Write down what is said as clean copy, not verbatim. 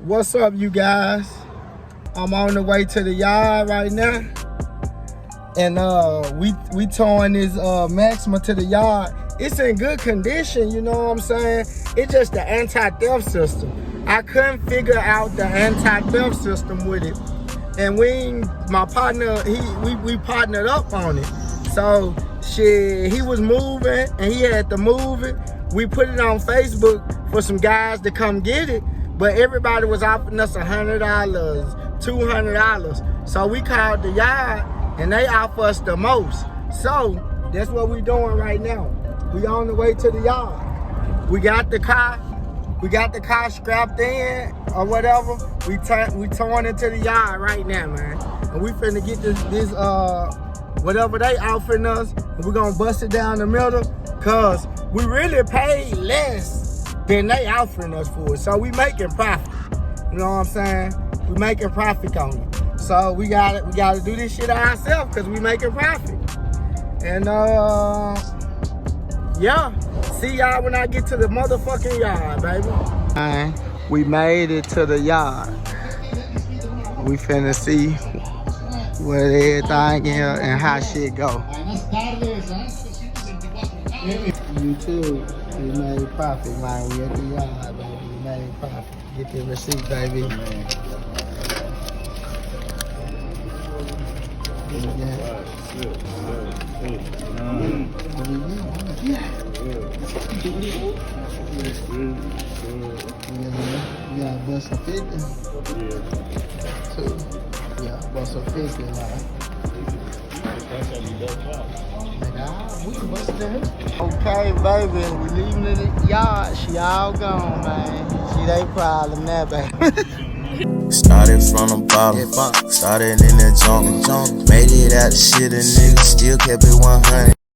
What's up, you guys? I'm on the way to the yard right now, and we towing this Maxima to the yard. It's in good condition, you know what I'm saying? It's just the anti-theft system. I couldn't figure out the anti-theft system with it, and my partner, we partnered up on it. So shit, he was moving and he had to move it. We put it on Facebook for some guys to come get it, but everybody was offering us $100, $200. So we called the yard and they offer us the most. So that's what we doing right now. We on the way to the yard. We got the car scrapped in or whatever. We towing it to the yard right now, man. And we finna get this whatever they offering us, and we're gonna bust it down the middle, cause we really paid less than they offering us for it. So we making profit. You know what I'm saying? We making profit on it. So we gotta do this shit ourselves, cause we making profit. And yeah. See y'all when I get to the motherfucking yard, baby. Alright, we made it to the yard. We finna see where everything here and how shit go. YouTube, we made profit, man. We at the yard, baby. We made profit. Get the receipt, baby. Yeah, bust a 50. Too. Yeah, bust a 50, man. We can bust it down. Okay, baby, we leaving the yard. She all gone, man. She they problem now, baby. Started from the bottom, started in the jungle, made it out the shit, a nigga still kept it 100.